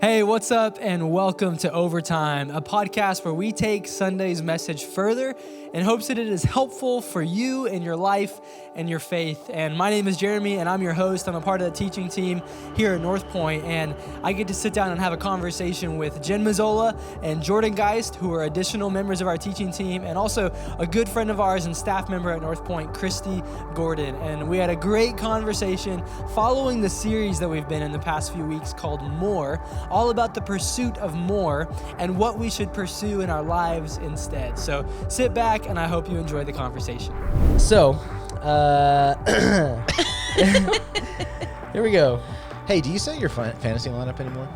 Hey, what's up, and welcome to Overtime, a podcast where we take Sunday's message further in hopes that it is helpful for you in your life and your faith. And my name is Jeremy, and I'm your host. I'm a part of the teaching team here at Northpoint, and I get to sit down and have a conversation with Jen Mazzola and Jordan Geist, who are additional members of our teaching team, and also a good friend of ours and staff member at Northpoint, Kristi Gordon. And we had a great conversation following the series that we've been in the past few weeks called More, all about the pursuit of more and what we should pursue in our lives instead. So sit back, and I hope you enjoy the conversation. So, here we go. Hey, do you set your fantasy lineup anymore?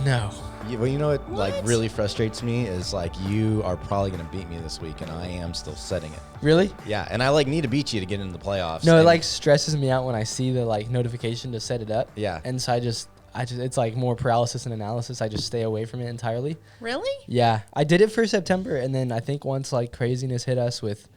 No. Well, you know what like really frustrates me is like you are probably going to beat me this week, and I am still setting it. Really? Yeah, and I need to beat you to get into the playoffs. No, it stresses me out when I see the notification to set it up. Yeah. And so I just it's like more paralysis and analysis. I just stay away from it entirely. Really? Yeah. I did it for September, and then I think once craziness hit us with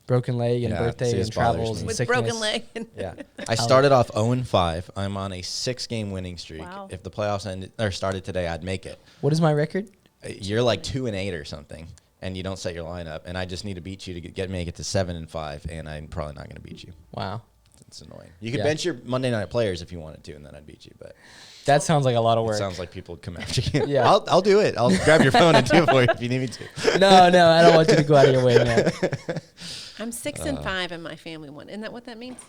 broken leg and birthday and travels and with sickness. broken leg. Yeah. I started off 0-5. I'm on a 6-game winning streak. Wow. If the playoffs started today, I'd make it. What is my record? You're like 2-8 or something, and you don't set your lineup, and I just need to beat you to make it to 7-5, and I'm probably not going to beat you. Wow. It's annoying. You could bench your Monday night players if you wanted to, and then I'd beat you, but that sounds like a lot of work. it sounds like people would come after you. Yeah. I'll do it. I'll grab your phone and do it for you if you need me to. No, I don't want you to go out of your way, man. I'm 6-5 in my family one. Isn't that what that means?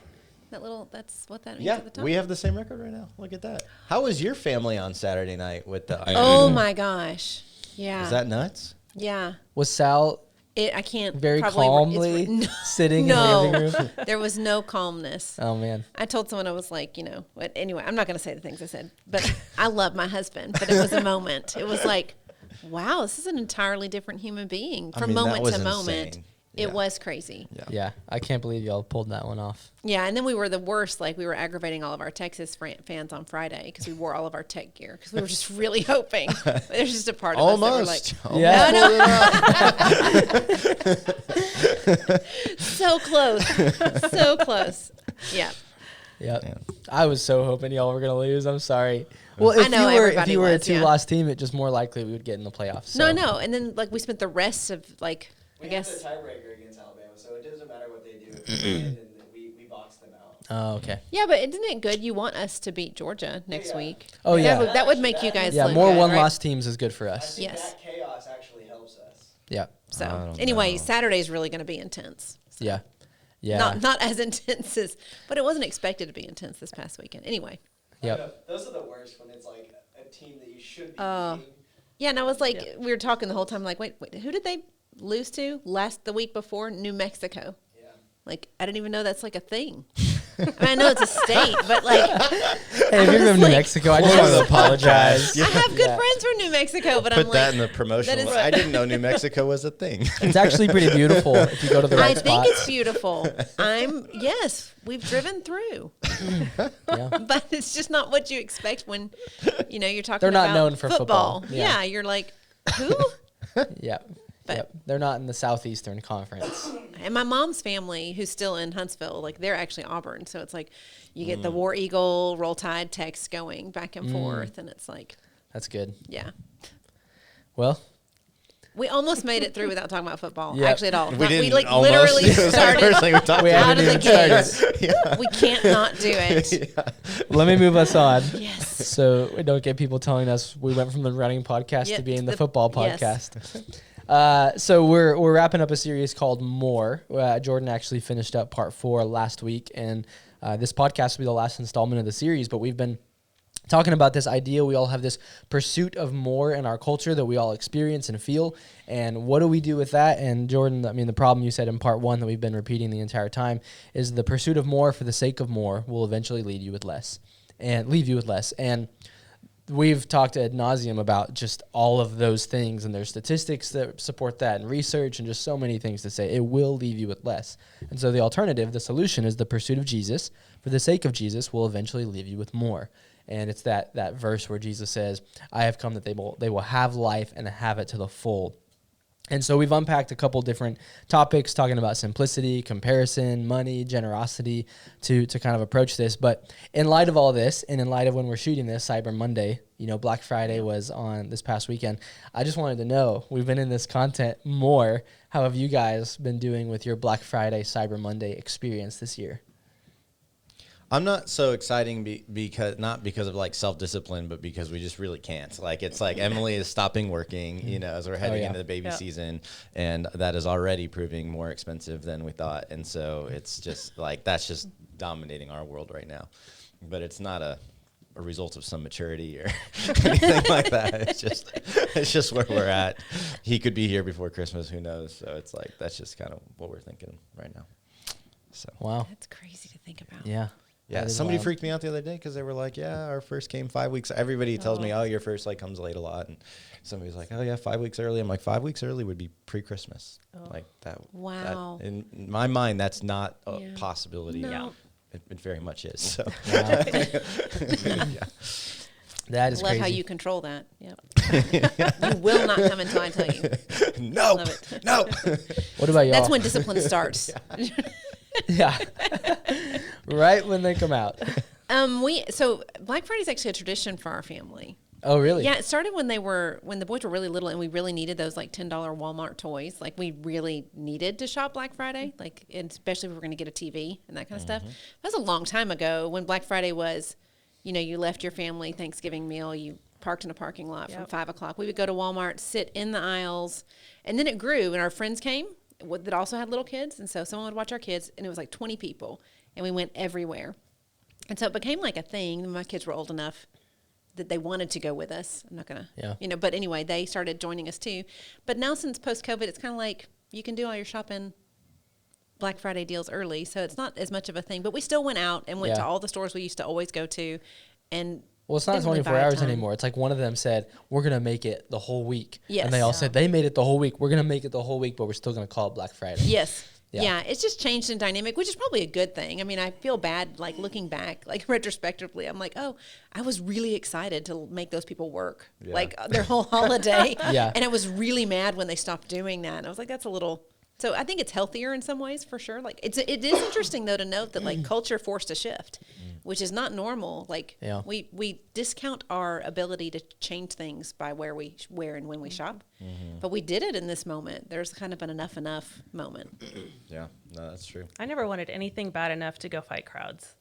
That's what that means Yeah, at the top? we have the same record right now. Look at that. How was your family on Saturday night with the Iron? Oh my gosh. Yeah. Is that nuts? Yeah. Was Sal I can't very probably calmly sitting in the living room? There was no calmness. Oh, man. I told someone, I was like, but anyway, I'm not going to say the things I said, but I love my husband, but it was a moment. It was like, wow, this is an entirely different human being from moment to moment. Insane. It was crazy. Yeah, I can't believe y'all pulled that one off. Yeah, and then we were the worst. We were aggravating all of our Texas fans on Friday because we wore all of our tech gear because we were just really hoping. There's just a part of us that were like, yeah. No. So close. So close. Yeah. Yep. Yeah. I was so hoping y'all were gonna lose. I'm sorry. Well, if you were a 2-loss team, it's just more likely we would get in the playoffs. So. No, and then we spent the rest of I guess the tiebreaker against Alabama, so it doesn't matter what they do. If we win, then we box them out. Oh, okay. Yeah, but isn't it good? You want us to beat Georgia next week? Oh, yeah. That would make you guys. Yeah, look more good, one-loss right? teams is good for us. I think Yes. that chaos actually helps us. Yeah. So anyway, Saturday's really going to be intense. So. Yeah. Yeah. Not as intense as, but it wasn't expected to be intense this past weekend. Anyway. Yep. Those are the worst when it's like a team that you should be beating. Yeah, and I was like, we were talking the whole time, like, wait, who did they lose to the week before? New Mexico. Yeah. I didn't even know that's a thing. I know it's a state, but hey, if you're from New Mexico, I just want to apologize. I have good friends from New Mexico, but Put that in the promotional. I didn't know New Mexico was a thing. It's actually pretty beautiful if you go to the right spot. I think it's beautiful. Yes, we've driven through. Yeah. But it's just not what you expect when, you're talking about They're not known for football. Yeah, you're like, who? Yeah. Yep. They're not in the Southeastern Conference. And my mom's family, who's still in Huntsville, they're actually Auburn. So it's like you get the War Eagle, Roll Tide text going back and forth. And it's like. That's good. Yeah. Well. We almost made it through without talking about football, Yep. actually at all. We didn't. Literally started out of the gate. Yeah. We can't not do it. Yeah. Let me move us on. Yes. So we don't get people telling us we went from the running podcast to being the football podcast. Yes. So we're wrapping up a series called More. Jordan actually finished up part 4 last week, and this podcast will be the last installment of the series, but we've been talking about this idea. We all have this pursuit of more in our culture that we all experience and feel, and what do we do with that? And Jordan, the problem you said in part 1 that we've been repeating the entire time is the pursuit of more for the sake of more will eventually leave you with less. And we've talked ad nauseum about just all of those things, and there's statistics that support that, and research, and just so many things to say. It will leave you with less. And so the alternative, the solution, is the pursuit of Jesus. For the sake of Jesus will eventually leave you with more. And it's that verse where Jesus says, I have come that they will have life and have it to the full. And so we've unpacked a couple different topics talking about simplicity, comparison, money, generosity to kind of approach this. But in light of all this, and in light of when we're shooting this, Cyber Monday, Black Friday was on this past weekend. I just wanted to know, we've been in this content more. How have you guys been doing with your Black Friday, Cyber Monday experience this year? I'm not so exciting because not because of like self-discipline, but because we just really can't. Like it's like Emily is stopping working, as we're heading into the baby season, and that is already proving more expensive than we thought. And so it's just like that's just dominating our world right now. But it's not a result of some maturity or anything like that. It's just where we're at. He could be here before Christmas, who knows? So it's like that's just kind of what we're thinking right now. So wow, that's crazy to think about. Yeah. Yeah, somebody freaked me out the other day because they were like, yeah, our first came 5 weeks. Everybody tells me, your first like comes late a lot. And somebody was like, oh, yeah, 5 weeks early. I'm like, 5 weeks early would be pre-Christmas. Like that. Wow. That, in my mind, that's not a possibility. No. Yeah. It very much is. So. That is Love crazy. how you control that. Yep. You will not come until I tell you. No. Love it. No. What about y'all? That's when discipline starts. Yeah. Right when they come out. So Black Friday is actually a tradition for our family. Oh, really? Yeah, it started when the boys were really little, and we really needed those like $10 Walmart toys. Like we really needed to shop Black Friday, like and especially if we were going to get a TV and that kind of stuff. That was a long time ago when Black Friday was, you left your family Thanksgiving meal, you parked in a parking lot from 5 o'clock. We would go to Walmart, sit in the aisles, and then it grew, and our friends came that also had little kids, and so someone would watch our kids, and it was like 20 people, and we went everywhere. And so it became like a thing. My kids were old enough that they wanted to go with us. I'm not going to, but anyway, they started joining us too. But now since post-COVID, it's kind of like you can do all your shopping Black Friday deals early, so it's not as much of a thing. But we still went out and went to all the stores we used to always go to. And well, it's not 24 hours anymore. It's like one of them said, we're going to make it the whole week. Yes. And they all said they made it the whole week. We're going to make it the whole week, but we're still going to call it Black Friday. Yes. Yeah, it's just changed in dynamic, which is probably a good thing. I mean, I feel bad, like, looking back, like, retrospectively. I'm like, oh, I was really excited to make those people work, like, their whole holiday. And I was really mad when they stopped doing that. And I was like, that's a little... So I think it's healthier in some ways, for sure. Like, it is interesting, though, to note that, like, culture forced a shift, which is not normal. Like, we discount our ability to change things by where and when we shop. But we did it in this moment. There's kind of an enough moment. Yeah, no, that's true. I never wanted anything bad enough to go fight crowds.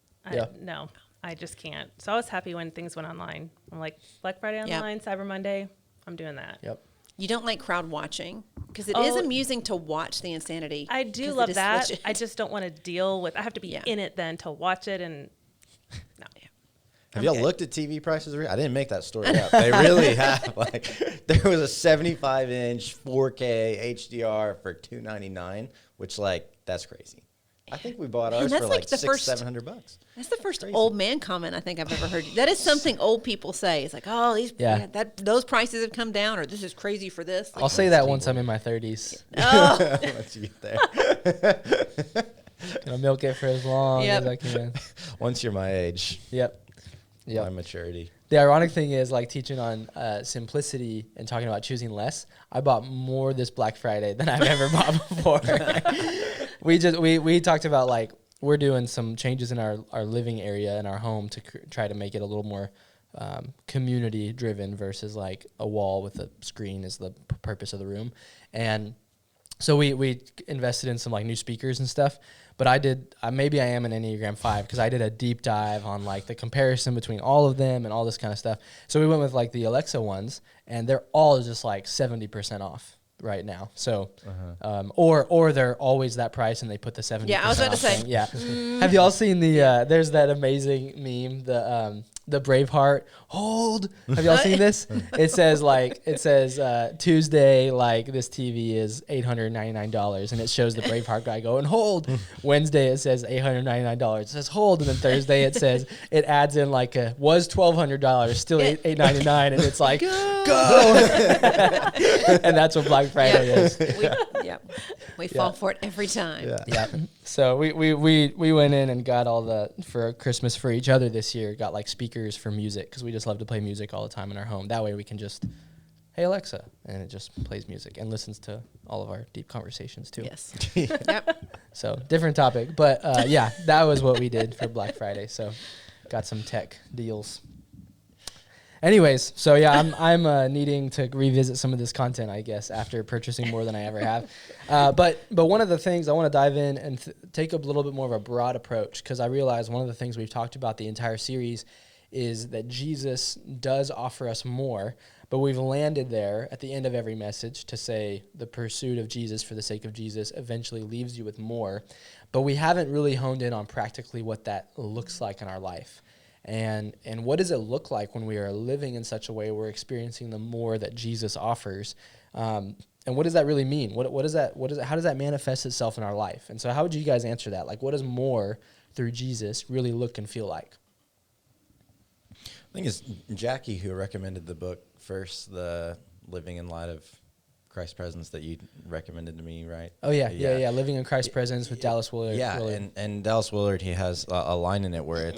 No, I just can't. So I was happy when things went online. I'm like, Black Friday online, Cyber Monday, I'm doing that. Yep. You don't like crowd watching because it is amusing to watch the insanity. I do love that. I just don't want to deal with. I have to be in it then to watch it, and no. Have y'all looked at TV prices? I didn't make that story up. They really have. Like, there was a 75-inch 4K HDR for $299, which that's crazy. I think we bought ours for like $600-700. That's the first old man comment I think I've ever heard. That is something old people say. It's like, oh, those prices have come down, or this is crazy for this. Like, I'll say that once I'm in my 30s. Oh. Once you get there. Gonna milk it for as long as I can. Once you're my age. Yep. My maturity. The ironic thing is, like, teaching on simplicity and talking about choosing less, I bought more this Black Friday than I've ever bought before. We talked about, like, we're doing some changes in our living area in our home to try to make it a little more community driven versus like a wall with a screen is the purpose of the room. And so we invested in some like new speakers and stuff. But I did, maybe I am an Enneagram 5 because I did a deep dive on like the comparison between all of them and all this kind of stuff. So we went with like the Alexa ones, and they're all just like 70% off right now. So, or they're always that price and they put the 70%. Yeah, I was about to say. Thing. Yeah. Have y'all seen the, there's that amazing meme, the Braveheart hold. Have y'all seen this? It says Tuesday, like this TV is $899, and it shows the Braveheart guy going hold. Wednesday it says $899. It says hold, and then Thursday it says it adds in like was $1,200, still $899, and it's like go. And that's what Black Friday is. We fall for it every time. Yeah. So we went in and got all for Christmas for each other this year, got like speakers for music because we just love to play music all the time in our home. That way we can just hey, Alexa, and it just plays music and listens to all of our deep conversations too. Yes. Yep. So different topic, but yeah, that was what we did for Black Friday. So got some tech deals. Anyways, so yeah, I'm needing to revisit some of this content, I guess, after purchasing more than I ever have. But one of the things I want to dive in and take a little bit more of a broad approach, because I realize one of the things we've talked about the entire series is that Jesus does offer us more, but we've landed there at the end of every message to say the pursuit of Jesus for the sake of Jesus eventually leaves you with more, but we haven't really honed in on practically what that looks like in our life. And what does it look like when we are living in such a way we're experiencing the more that Jesus offers? And what does that really mean? How does that manifest itself in our life? And so how would you guys answer that? Like, what does more through Jesus really look and feel like? I think it's Jackie who recommended the book first, the Living in Light of Christ's Presence, that you recommended to me, right? Oh, yeah. Living in Christ's Presence with Dallas Willard. Yeah, and Dallas Willard, he has a line in it where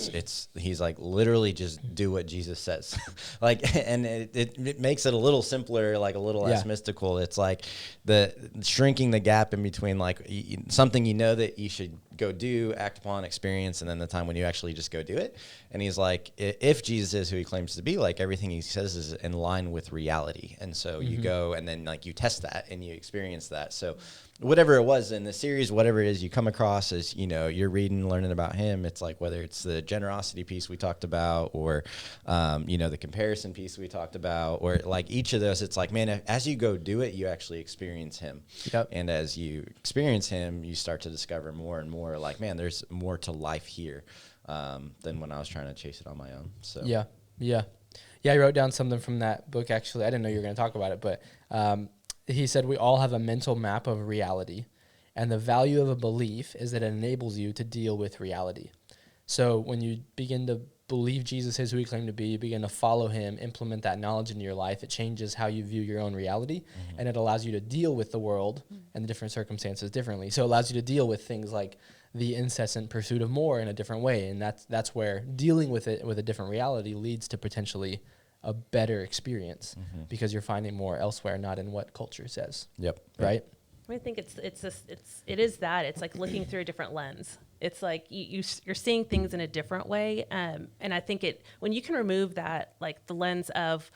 he's like, literally just do what Jesus says. Like, and it makes it a little simpler, like a little less mystical. It's like the shrinking the gap in between like something you know that you should go do, act upon, experience, and then the time when you actually just go do it. And he's like, if Jesus is who he claims to be, like everything he says is in line with reality. And so you go and then like you test that and you experience that. So whatever it was in the series, whatever it is you come across as, you know, you're reading, learning about him, it's like whether it's the generosity piece we talked about or, you know, the comparison piece we talked about, or like each of those, it's like, man, as you go do it, you actually experience him. Yep. And as you experience him, you start to discover more and more like, man, there's more to life here than when I was trying to chase it on my own. So Yeah, I wrote down something from that book, actually. I didn't know you were going to talk about it, but he said we all have a mental map of reality, and the value of a belief is that it enables you to deal with reality. So when you begin to believe Jesus is who he claimed to be, you begin to follow him, implement that knowledge into your life, it changes how you view your own reality, and it allows you to deal with the world and the different circumstances differently. So it allows you to deal with things like the incessant pursuit of more in a different way, and that's where dealing with it with a different reality leads to potentially a better experience because you're finding more elsewhere, not in what culture says. Yep. Right? I think it is that. It's like looking through a different lens. It's like you're seeing things in a different way. And I think when you can remove that, like the lens of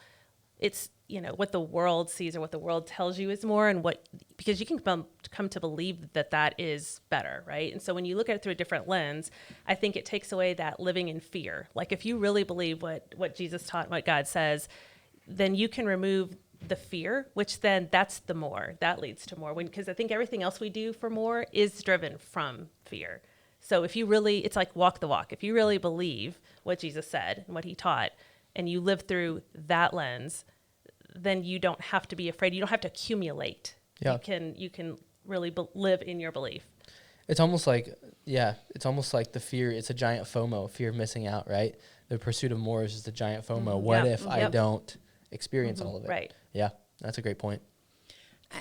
it's, you know, what the world sees or what the world tells you is more, and because you can come to believe that is better, right? And so when you look at it through a different lens, I think it takes away that living in fear. Like if you really believe what Jesus taught, what God says, then you can remove the fear, which then that leads to more. Because I think everything else we do for more is driven from fear. So if you really, it's like walk the walk. If you really believe what Jesus said and what he taught, and you live through that lens, then you don't have to be afraid. You don't have to accumulate. Yeah. You can really live in your belief. It's almost like the fear. It's a giant FOMO, fear of missing out, right? The pursuit of more is just a giant FOMO. What if I don't experience all of it? Right. Yeah, that's a great point.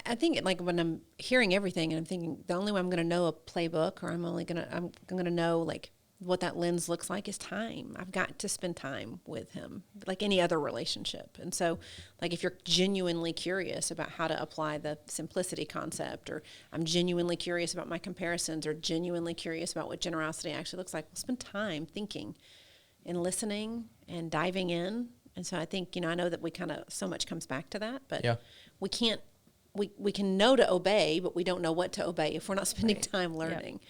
I think like when I'm hearing everything and I'm thinking the only way I'm going to know a playbook, or I'm going to know like what that lens looks like is time. I've got to spend time with him like any other relationship. And so like if you're genuinely curious about how to apply the simplicity concept, or I'm genuinely curious about my comparisons, or genuinely curious about what generosity actually looks like, we'll spend time thinking and listening and diving in. And so I think, you know, I know that we kind of, so much comes back to that, but we can't, we can know to obey, but we don't know what to obey if we're not spending time learning. Yep.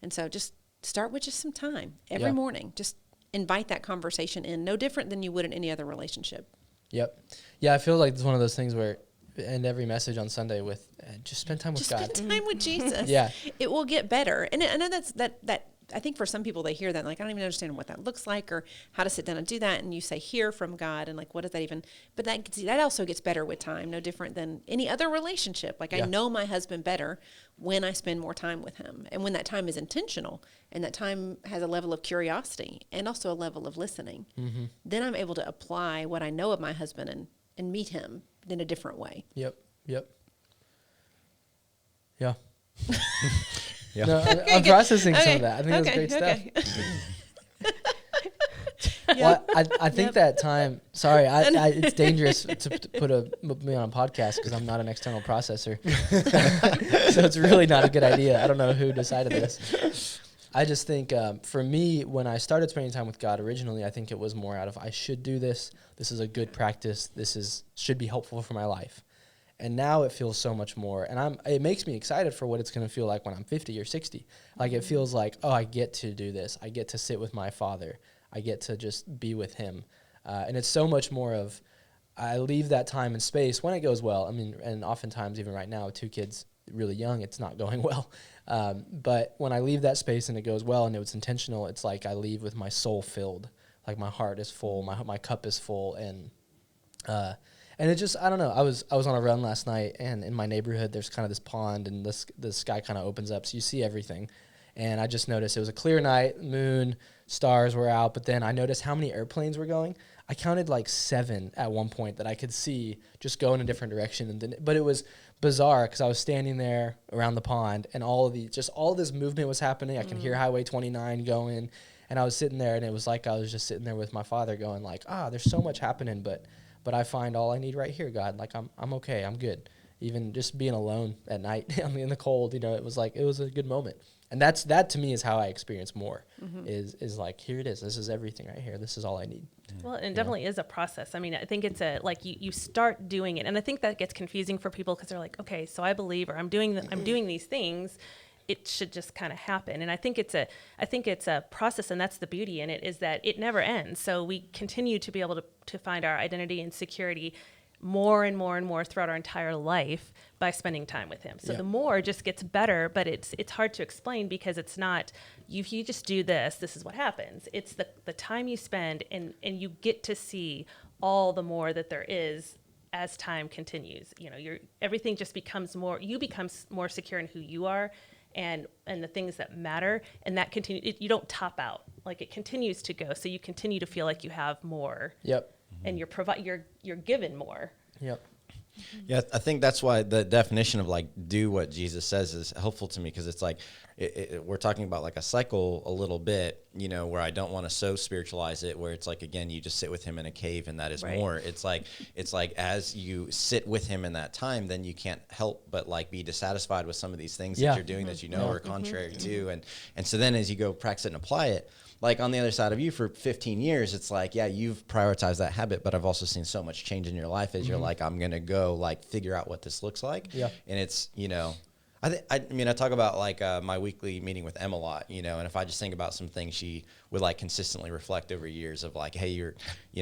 And so just start with just some time every morning. Just invite that conversation in, no different than you would in any other relationship. Yep. Yeah, I feel like it's one of those things where end every message on Sunday with just spend time with God. Just spend time with Jesus. It will get better. And I know that I think for some people they hear that like I don't even understand what that looks like or how to sit down and do that, and you say hear from God and like what does that even, but that also gets better with time, no different than any other relationship. Like I know my husband better when I spend more time with him, and when that time is intentional and that time has a level of curiosity and also a level of listening, then I'm able to apply what I know of my husband and meet him in a different way. Yep. Yeah. Yeah. No, I'm processing some of that. I think that's great stuff. Well, I think that time. Sorry, it's dangerous to put me on a podcast because I'm not an external processor, so it's really not a good idea. I don't know who decided this. I just think for me, when I started spending time with God originally, I think it was more out of I should do this. This is a good practice. Should be helpful for my life. And now it feels so much more, and it makes me excited for what it's going to feel like when I'm 50 or 60. Like it feels like, oh, I get to do this. I get to sit with my Father. I get to just be with Him. And it's so much more of, I leave that time and space when it goes well. I mean, and oftentimes, even right now, with 2 kids really young, it's not going well. But when I leave that space and it goes well and it's intentional, it's like I leave with my soul filled. Like my heart is full, my cup is full, and it just, I don't know. I was on a run last night, and in my neighborhood, there's kind of this pond, and the sky kind of opens up, so you see everything. And I just noticed it was a clear night, moon, stars were out, but then I noticed how many airplanes were going. I counted like 7 at one point that I could see just go in a different direction. But it was bizarre because I was standing there around the pond, and all this movement was happening. I could hear Highway 29 going, and I was sitting there, and it was like I was just sitting there with my Father going like, there's so much happening, but I find all I need right here, God. Like I'm okay, I'm good. Even just being alone at night in the cold, it was a good moment. And that to me is how I experience more. Is like, here it is. This is everything right here. This is all I need. Well, and it definitely is a process. I mean, I think it's you start doing it, and I think that gets confusing for people because they're like, okay, so I believe, or I'm doing these things. It should just kind of happen. And I think it's a process, and that's the beauty in it, is that it never ends. So we continue to be able to find our identity and security more and more and more throughout our entire life by spending time with Him. So the more just gets better, but it's hard to explain because it's not, if you just do this is what happens. It's the time you spend, and you get to see all the more that there is as time continues. Everything just becomes more, you become more secure in who you are, and the things that matter, and that continue. You don't top out. Like it continues to go, so you continue to feel like you have more. Yep. And you're given more. Yep. Yeah, I think that's why the definition of like do what Jesus says is helpful to me, because it's like we're talking about like a cycle a little bit, where I don't want to so spiritualize it, where it's like, again, you just sit with Him in a cave and that is right. more. It's like as you sit with Him in that time, then you can't help but like be dissatisfied with some of these things that you're doing that are contrary to, and so then as you go practice it and apply it, like on the other side of you for 15 years, it's like, yeah, you've prioritized that habit, but I've also seen so much change in your life as you're like, I'm going to go like figure out what this looks like. Yeah. And it's, I talk about like my weekly meeting with Em a lot, and if I just think about some things she would like consistently reflect over years of like, hey, you're,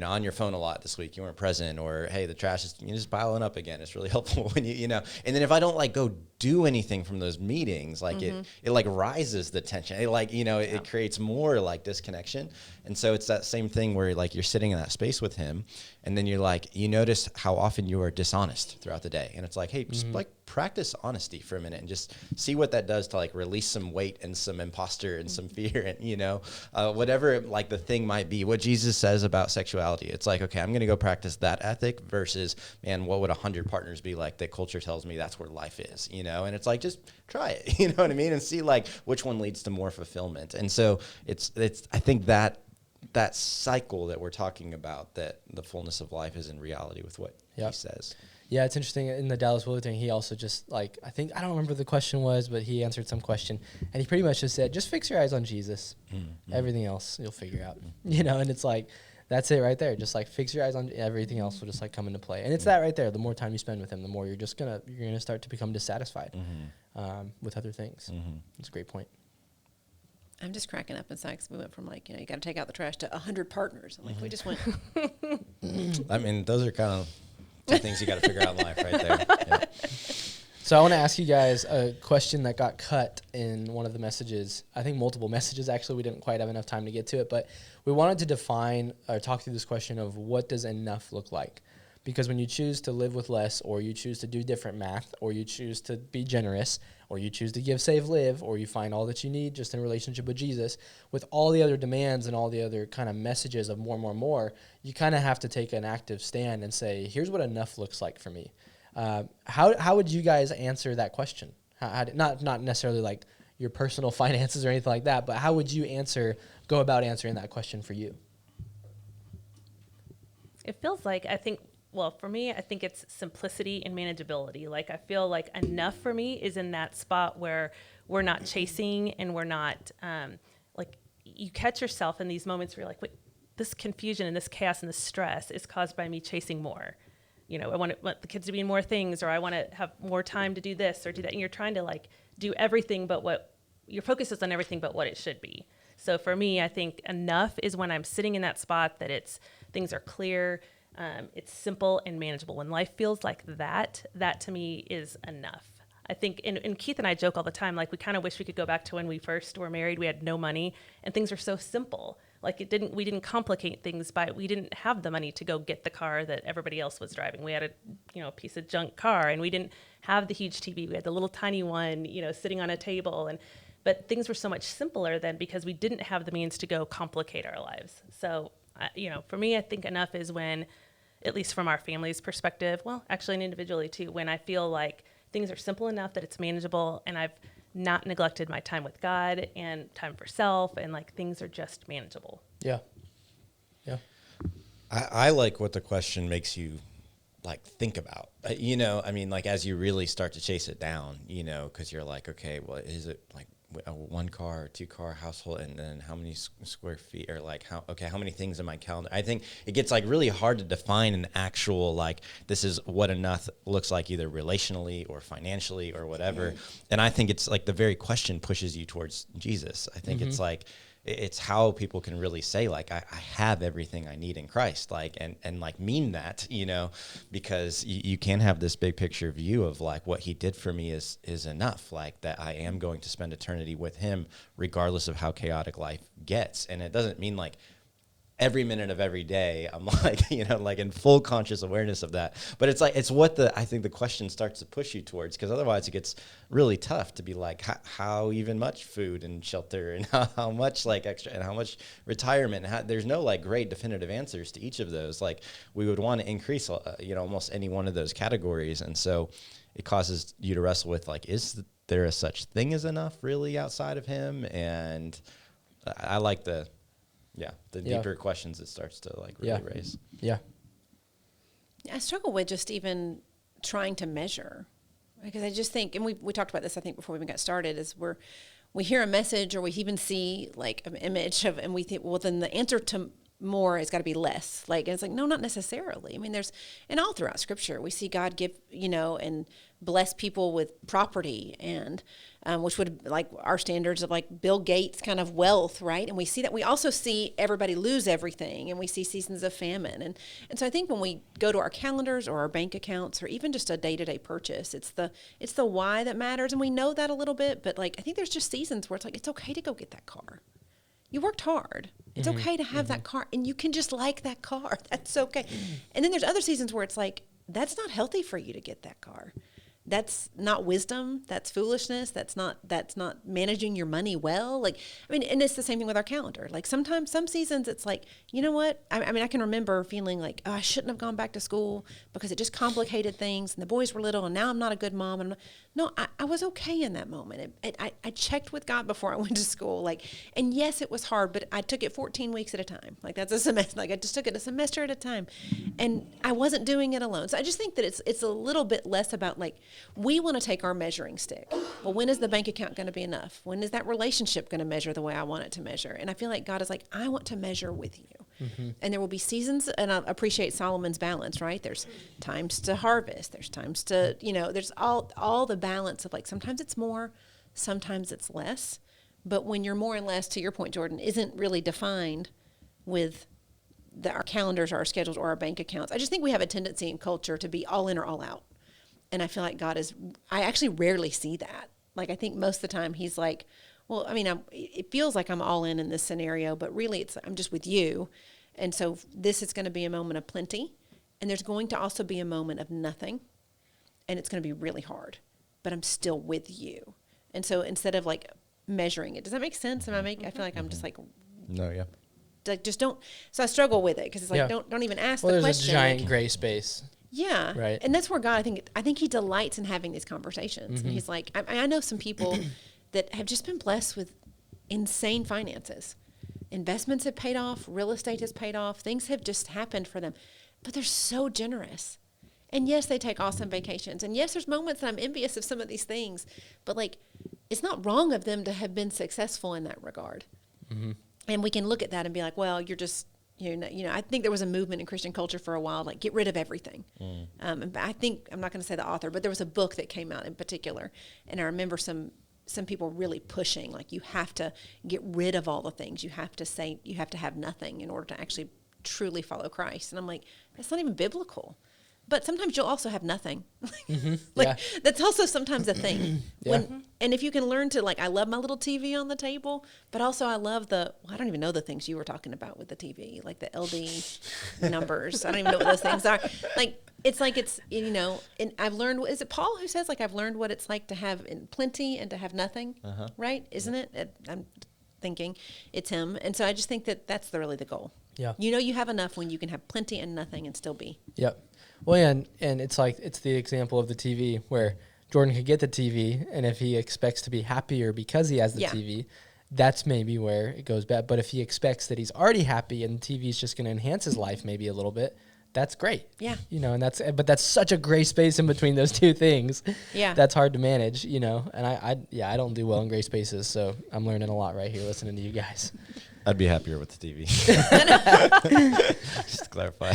on your phone a lot this week, you weren't present, or hey, the trash is just piling up again. It's really helpful when and then if I don't like go do anything from those meetings, like it like rises the tension. It like, it creates more like disconnection. And so it's that same thing where like you're sitting in that space with Him, and then you're like, you notice how often you are dishonest throughout the day. And it's like, hey, just like practice honesty for a minute and just see what that does to like release some weight and some imposter and some fear and, whatever like the thing might be. What Jesus says about sexuality, it's like, okay, I'm going to go practice that ethic versus, man, what would 100 partners be like that culture tells me that's where life is, and it's like, just try it, you know what I mean? And see like which one leads to more fulfillment. And so it's I think that cycle that we're talking about, that the fullness of life is in reality with what He says. Yeah, it's interesting. In the Dallas Willard thing, he also just like, I don't remember what the question was, but he answered some question, and he pretty much just said, just fix your eyes on Jesus. Everything else you'll figure out, and it's like, that's it right there. Just like fix your eyes on everything else will just like come into play. And it's that right there. The more time you spend with Him, the more you're gonna start to become dissatisfied with other things. It's a great point. I'm just cracking up inside because we went from like, you got to take out the trash to 100 partners. I'm like, we just went. I mean, those are kind of two things you got to figure out in life right there. Yeah. So I want to ask you guys a question that got cut in one of the messages. I think multiple messages, actually. We didn't quite have enough time to get to it, but we wanted to define or talk through this question of what does enough look like? Because when you choose to live with less, or you choose to do different math, or you choose to be generous, or you choose to give, save, live, or you find all that you need just in relationship with Jesus, with all the other demands and all the other kind of messages of more, you kind of have to take an active stand and say, here's what enough looks like for me. How would you guys answer that question? Not necessarily like your personal finances or anything like that, but how would you go about answering that question for you? It feels like, well, for me, I think it's simplicity and manageability. Like, I feel like enough for me is in that spot where we're not chasing and we're not, like, you catch yourself in these moments where you're like, wait, this confusion and this chaos and this stress is caused by me chasing more. You know, I want the kids to be in more things, or I want to have more time to do this or do that. And you're trying to, like, do everything but what your focus is on, everything but what it should be. So for me, I think enough is when I'm sitting in that spot that things are clear, it's simple and manageable. When life feels like that to me is enough. I think, and Keith and I joke all the time, like, we kind of wish we could go back to when we first were married. We had no money and things were so simple. Like, we didn't complicate things we didn't have the money to go get the car that everybody else was driving. We had a piece of junk car, and we didn't have the huge TV. We had the little tiny one, sitting on a table. But things were so much simpler then because we didn't have the means to go complicate our lives. So, for me, I think enough is when, at least from our family's perspective, well, actually and individually too, when I feel like things are simple enough that it's manageable and I've not neglected my time with God and time for self, and like things are just manageable. Yeah. Yeah. I like what the question makes you like think about, like as you really start to chase it down, cause you're like, okay, well, is it like a 1 car or 2 car household, and then how many square feet, or like how many things in my calendar? I think it gets like really hard to define an actual, like, this is what enough looks like, either relationally or financially or whatever. And I think it's like the very question pushes you towards Jesus. I think it's like, it's how people can really say, like, I have everything I need in Christ, like, and like mean that, because you can have this big picture view of like what he did for me is enough, like that I am going to spend eternity with him regardless of how chaotic life gets. And it doesn't mean like every minute of every day I'm like, like in full conscious awareness of that. But it's like, it's what I think the question starts to push you towards, because otherwise it gets really tough to be like, how even much food and shelter, and how much like extra, and how much retirement. There's no like great definitive answers to each of those. Like, we would want to increase, almost any one of those categories. And so it causes you to wrestle with, like, is there a such thing as enough really outside of him? And I like the deeper questions it starts to like really raise. Yeah. I struggle with just even trying to measure, because I just think, and we talked about this, I think, before we even got started, is we hear a message, or we even see like an image of, and we think, well, then the answer to more has got to be less. Like, and it's like, no, not necessarily. I mean, and all throughout Scripture, we see God give, and bless people with property, and which would, like, our standards of like Bill Gates kind of wealth, right? And we see that. We also see everybody lose everything, and we see seasons of famine. And so I think when we go to our calendars or our bank accounts, or even just a day-to-day purchase, it's the why that matters. And we know that a little bit, but like, I think there's just seasons where it's like, it's okay to go get that car. You worked hard. It's okay to have that car, and you can just like that car. That's okay. And then there's other seasons where it's like, that's not healthy for you to get that car. That's not wisdom. That's foolishness. That's not managing your money well. Like, I mean, and it's the same thing with our calendar. Like, sometimes, some seasons, it's like, you know what? I mean, I can remember feeling like, oh, I shouldn't have gone back to school because it just complicated things, and the boys were little, and now I'm not a good mom. And no, I was okay in that moment. I checked with God before I went to school. Like, and yes, it was hard, but I took it 14 weeks at a time. Like, that's a semester. Like, I just took it a semester at a time, and I wasn't doing it alone. So I just think that it's a little bit less about, like, we want to take our measuring stick. Well, when is the bank account going to be enough? When is that relationship going to measure the way I want it to measure? And I feel like God is like, I want to measure with you. And there will be seasons, and I appreciate Solomon's balance, right? There's times to harvest. There's times to, there's all the balance of, like, sometimes it's more, sometimes it's less. But when you're more and less, to your point, Jordan, isn't really defined with our calendars or our schedules or our bank accounts. I just think we have a tendency in culture to be all in or all out. And I feel like God I actually rarely see that. Like, I think most of the time he's like, well, I mean, it feels like I'm all in this scenario, but really I'm just with you. And so this is going to be a moment of plenty, and there's going to also be a moment of nothing, and it's going to be really hard, but I'm still with you. And so instead of like measuring it, does that make sense? I feel like I'm just like, no, yeah. Like, just don't. So I struggle with it, because it's like, don't even ask the question. There's a giant like, gray space. Yeah. Right. And that's where God, I think he delights in having these conversations. And he's like, I know some people that have just been blessed with insane finances. Investments have paid off. Real estate has paid off. Things have just happened for them. but they're so generous. And yes, they take awesome vacations. And yes, there's moments that I'm envious of some of these things, but like, it's not wrong of them to have been successful in that regard. Mm-hmm. And we can look at that and be like, well, you're just, I think there was a movement in Christian culture for a while, like get rid of everything. And I think, I'm not going to say the author, but there was a book that came out in particular. And I remember some people really pushing, like you have to get rid of all the things. You have to have nothing in order to actually truly follow Christ. And I'm like, that's not even biblical. But sometimes you'll also have nothing. That's also sometimes a thing. And if you can learn to, like, I love my little TV on the table, but also I love I don't even know the things you were talking about with the TV, like the LD numbers. I don't even know what those things are. Like, it's, and I've learned, is it Paul who says, like, I've learned what it's like to have plenty and to have nothing, right? Isn't it? I'm thinking it's him. And so I just think that that's really the goal. Yeah. You have enough when you can have plenty and nothing and still be. Yep. Well, yeah, and it's like, it's the example of the TV where Jordan could get the TV, and if he expects to be happier because he has the TV, that's maybe where it goes bad. But if he expects that he's already happy and the TV is just going to enhance his life maybe a little bit, that's great. Yeah. And that's such a gray space in between those two things. Yeah. That's hard to manage, and I don't do well in gray spaces, so I'm learning a lot right here listening to you guys. I'd be happier with the TV. Just to clarify.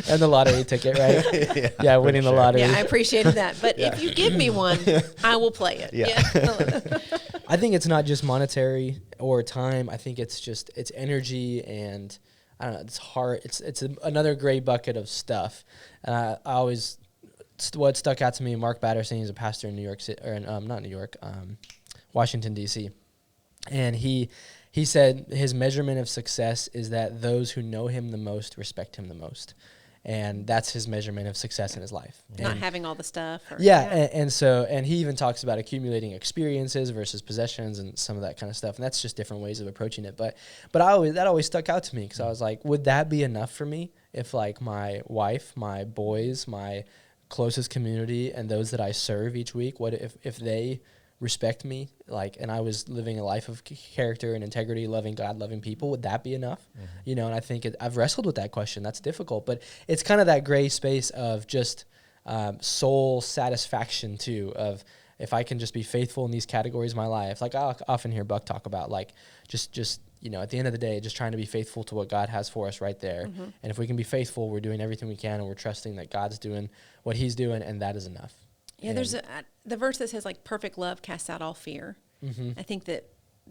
And the lottery ticket, right? Yeah, winning the lottery. Yeah, I appreciated that. But if you give me one, I will play it. Yeah. I think it's not just monetary or time. I think it's energy, and I don't know, it's heart. It's another gray bucket of stuff. I always, what stuck out to me, Mark Batterson, he's a pastor in New York City, or not New York, Washington, D.C., and he said his measurement of success is that those who know him the most respect him the most. And that's his measurement of success in his life. Not having all the stuff. And he even talks about accumulating experiences versus possessions and some of that kind of stuff. And that's just different ways of approaching it. But that always stuck out to me, because I was like, would that be enough for me if, like, my wife, my boys, my closest community, and those that I serve each week, what if they respect me, like, and I was living a life of character and integrity, loving God, loving people, would that be enough? And I think I've wrestled with that question. That's difficult, but it's kind of that gray space of just soul satisfaction too, of if I can just be faithful in these categories of my life. Like, I often hear Buck talk about, like, just at the end of the day, just trying to be faithful to what God has for us right there. And if we can be faithful, we're doing everything we can, and we're trusting that God's doing what he's doing, and that is enough. Yeah, there's the verse that says, like, perfect love casts out all fear. I think that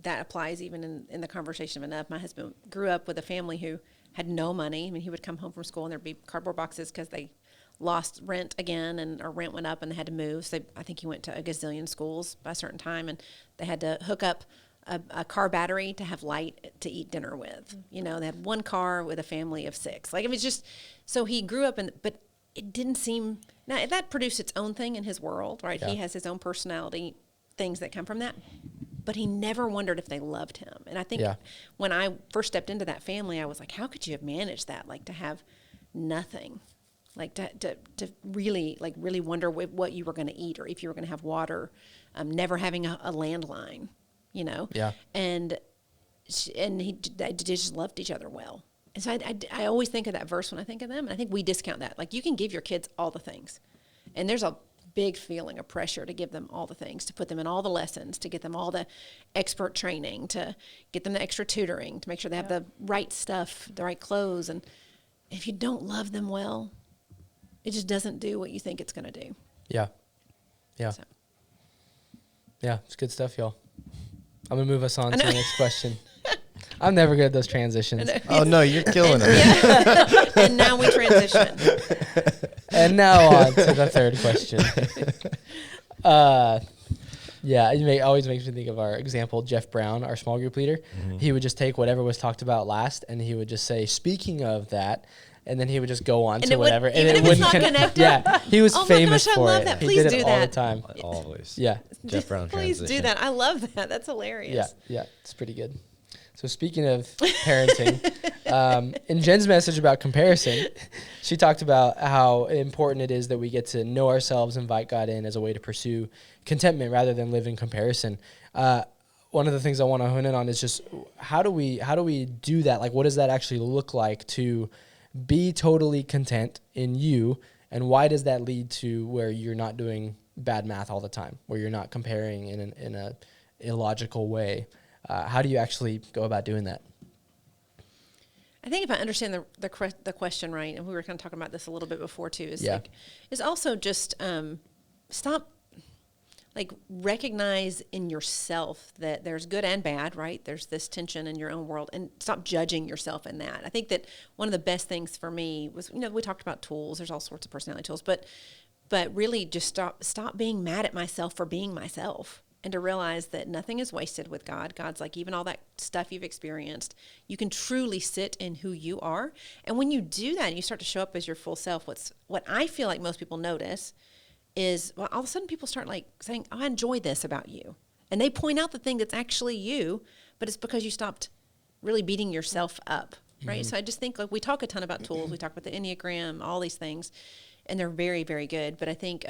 applies even in the conversation of enough. My husband grew up with a family who had no money. I mean, he would come home from school and there'd be cardboard boxes because they lost rent again, or rent went up and they had to move. So I think he went to a gazillion schools by a certain time, and they had to hook up a car battery to have light to eat dinner with. They had one car with a family of 6. Like, it was just, so he grew up but it didn't seem, now that produced its own thing in his world, right? Yeah. He has his own personality, things that come from that, but he never wondered if they loved him. And I think when I first stepped into that family, I was like, how could you have managed that? Like, to have nothing, like to really wonder what you were going to eat, or if you were going to have water, never having a landline, Yeah. And they just loved each other well. And so I always think of that verse when I think of them, and I think we discount that. Like, you can give your kids all the things, and there's a big feeling of pressure to give them all the things, to put them in all the lessons, to get them all the expert training, to get them the extra tutoring, to make sure they have the right stuff, the right clothes. And if you don't love them well, it just doesn't do what you think it's going to do. Yeah. Yeah. So. Yeah, it's good stuff, y'all. I'm going to move us on to the next question. I'm never good at those transitions. Oh, no, you're killing it. And now we transition. And now on to the third question. It always makes me think of our example, Jeff Brown, our small group leader. He would just take whatever was talked about last, and he would just say, speaking of that, and then he would just go on to whatever. And it wouldn't connect. Yeah, he was famous for it. Oh my gosh, I love that. Please do that all the time. Always. Yeah. Jeff Brown Please transition. do that. I love that. That's hilarious. Yeah, it's pretty good. So speaking of parenting, in Jen's message about comparison, she talked about how important it is that we get to know ourselves, invite God in as a way to pursue contentment rather than live in comparison. one of the things I want to hone in on is just how do we do that? Like, what does that actually look like to be totally content in you? And why does that lead to where you're not doing bad math all the time, where you're not comparing in a illogical way? How do you actually go about doing that? I think if I understand the question right, and we were kind of talking about this a little bit before too, is also just stop, like, recognize in yourself that there's good and bad, right? There's this tension in your own world, and stop judging yourself in that. I think that one of the best things for me was, we talked about tools. There's all sorts of personality tools, but really just stop being mad at myself for being myself. And to realize that nothing is wasted with God. God's like, even all that stuff you've experienced, you can truly sit in who you are. And when you do that, and you start to show up as your full self, what I feel like most people notice is, well, all of a sudden people start like saying, oh, I enjoy this about you. And they point out the thing that's actually you, but it's because you stopped really beating yourself up, right? Mm-hmm. So I just think, like, we talk a ton about tools. We talk about the Enneagram, all these things, and they're very, very good. But I think